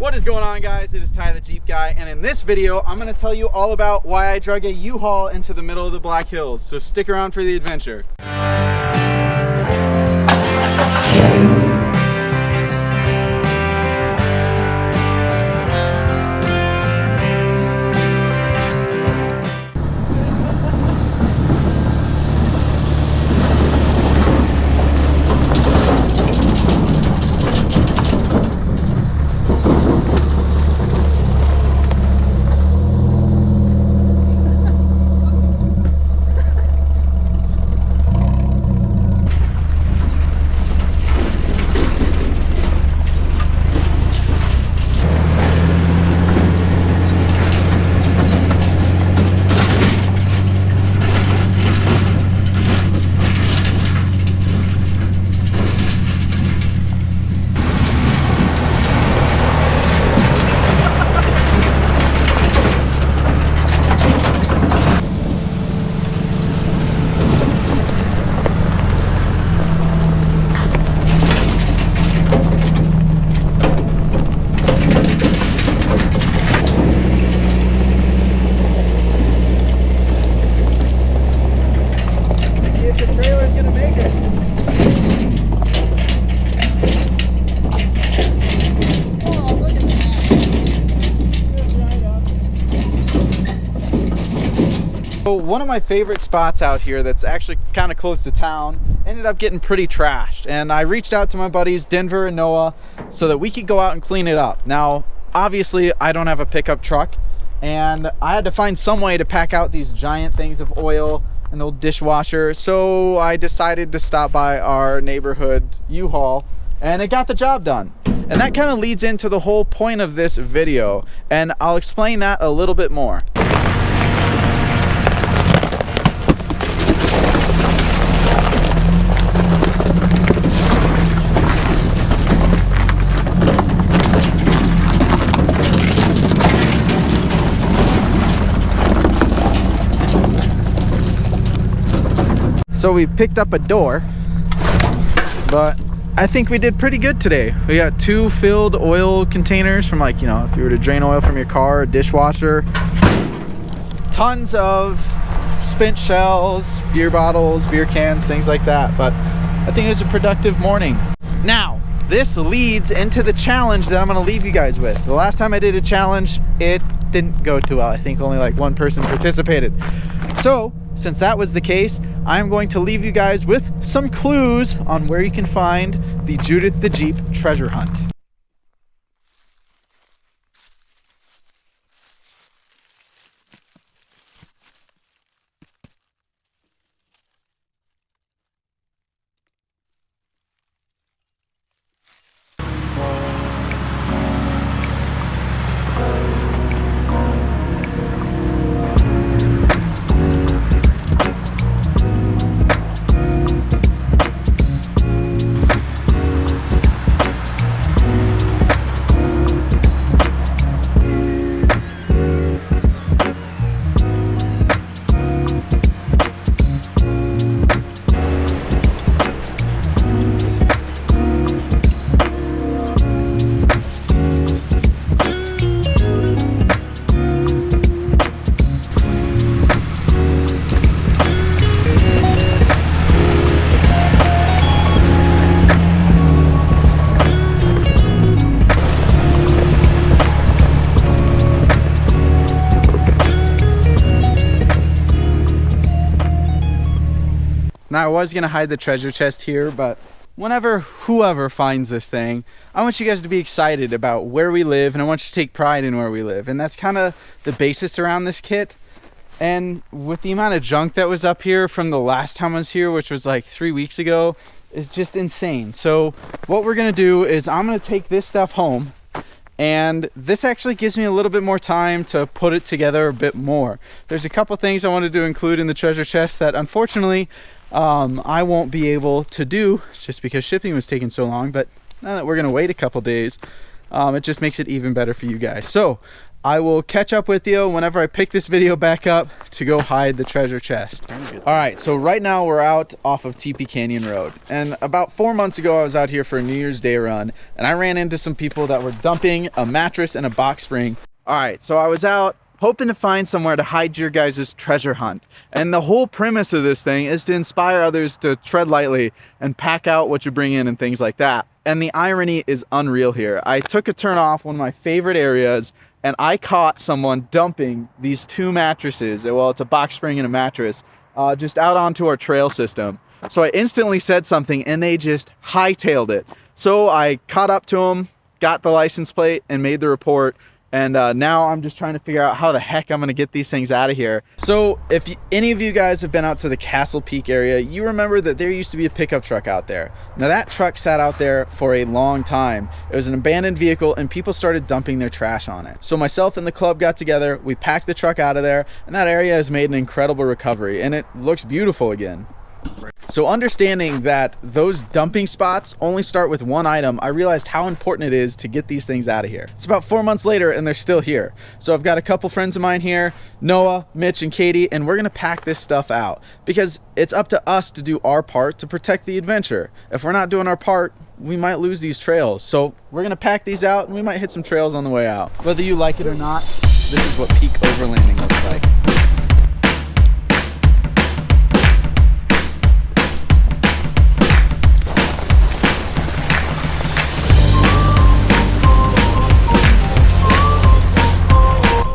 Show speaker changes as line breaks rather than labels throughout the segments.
What is going on, guys? It is Ty the Jeep Guy, and in this video I'm going to tell you all about why I drug a U-Haul into the middle of the Black Hills, so stick around for the adventure. One of my favorite spots out here that's actually kind of close to town ended up getting pretty trashed, and I reached out to my buddies Denver and Noah so that we could go out and clean it up. Now obviously I don't have a pickup truck, and I had to find some way to pack out these giant things of oil and old dishwasher, so I decided to stop by our neighborhood U-Haul, and it got the job done. And that kind of leads into the whole point of this video, and I'll explain that a little bit more. So we picked up a door, but I think we did pretty good today. We got 2 filled oil containers from, like, you know, if you were to drain oil from your car, a dishwasher, tons of spent shells, beer bottles, beer cans, things like that. But I think it was a productive morning. Now, this leads into the challenge that I'm gonna leave you guys with. The last time I did a challenge, it didn't go too well. I think only like 1 person participated. So, since that was the case, I'm going to leave you guys with some clues on where you can find the Judith the Jeep treasure hunt. Now, I was gonna hide the treasure chest here, but whoever finds this thing, I want you guys to be excited about where we live, and I want you to take pride in where we live. And that's kind of the basis around this kit. And with the amount of junk that was up here from the last time I was here, which was like 3 weeks ago, is just insane. So what we're gonna do is I'm gonna take this stuff home, and this actually gives me a little bit more time to put it together a bit more. There's a couple things I wanted to include in the treasure chest that unfortunately I won't be able to do just because shipping was taking so long. But now that we're gonna wait a couple days, It just makes it even better for you guys. So I will catch up with you whenever I pick this video back up to go hide the treasure chest. All right, so right now we're out off of TP Canyon Road. And about 4 months ago, I was out here for a New Year's Day run, and I ran into some people that were dumping a mattress and a box spring. All right, so I was out hoping to find somewhere to hide your guys' treasure hunt. And the whole premise of this thing is to inspire others to tread lightly and pack out what you bring in and things like that. And the irony is unreal here. I took a turn off one of my favorite areas, and I caught someone dumping these 2 mattresses, well, it's a box spring and a mattress, just out onto our trail system. So I instantly said something, and they just hightailed it. So I caught up to them, got the license plate, and made the report. And now I'm just trying to figure out how the heck I'm gonna get these things out of here. So if any of you guys have been out to the Castle Peak area, you remember that there used to be a pickup truck out there. Now that truck sat out there for a long time. It was an abandoned vehicle and people started dumping their trash on it. So myself and the club got together, we packed the truck out of there, and that area has made an incredible recovery and it looks beautiful again. So understanding that those dumping spots only start with one item, I realized how important it is to get these things out of here. It's about 4 months later and they're still here. So I've got a couple friends of mine here, Noah, Mitch, and Katie, and we're gonna pack this stuff out because it's up to us to do our part to protect the adventure. If we're not doing our part, we might lose these trails. So we're gonna pack these out and we might hit some trails on the way out. Whether you like it or not, this is what peak overlanding looks like.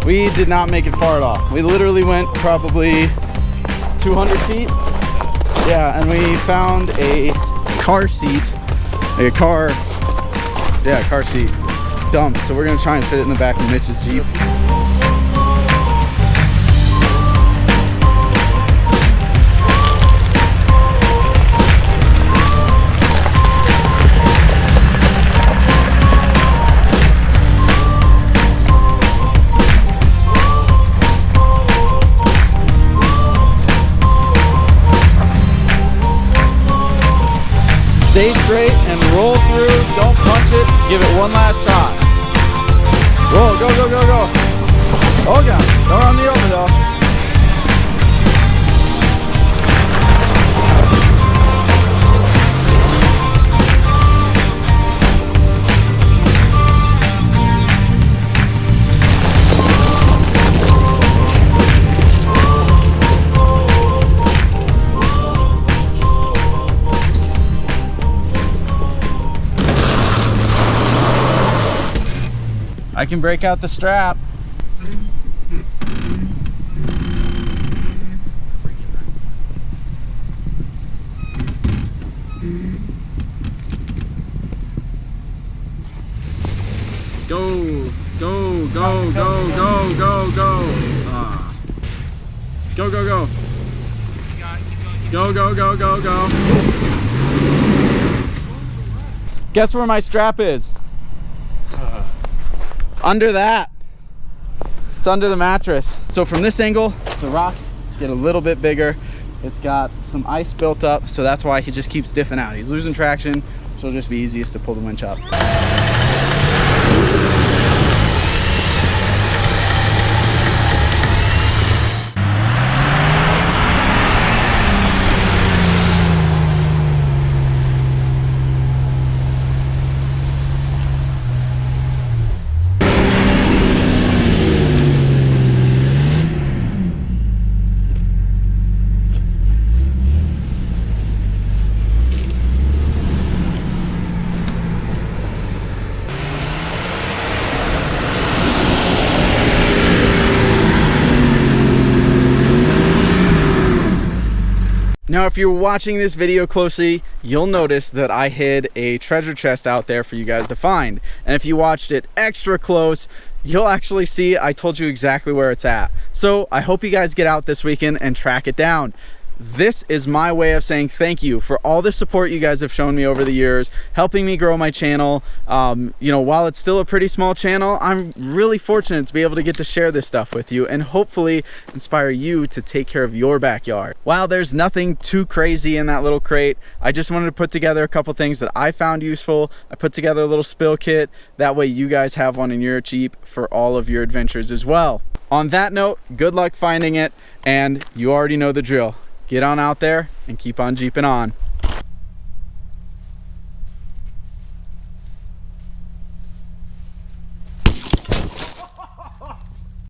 We did not make it far at all. We literally went probably 200 feet. Yeah, and we found a car seat, like a car seat dump. So we're gonna try and fit it in the back of Mitch's Jeep. Stay straight and roll through, don't punch it, give it one last shot. Roll, go, go, go, go. Oh God, don't run me over though. I can break out the strap. Go, go, go, go, go, go, go. Go, go, go. Go, go, go, go, go. Guess where my strap is? Under that. It's under the mattress. So from this angle, the rocks get a little bit bigger. It's got some ice built up, so that's why he just keeps diffing out. He's losing traction, so it'll just be easiest to pull the winch up. Now, if you're watching this video closely, you'll notice that I hid a treasure chest out there for you guys to find. And if you watched it extra close, you'll actually see I told you exactly where it's at. So I hope you guys get out this weekend and track it down. this is my way of saying thank you for all the support you guys have shown me over the years, helping me grow my channel. You know, while it's still a pretty small channel, I'm really fortunate to be able to get to share this stuff with you and hopefully inspire you to take care of your backyard. While there's nothing too crazy in that little crate, I just wanted to put together a couple things that I found useful. I put together a little spill kit. That way you guys have one in your Jeep for all of your adventures as well. On that note, good luck finding it, and you already know the drill. Get on out there and keep on Jeeping on.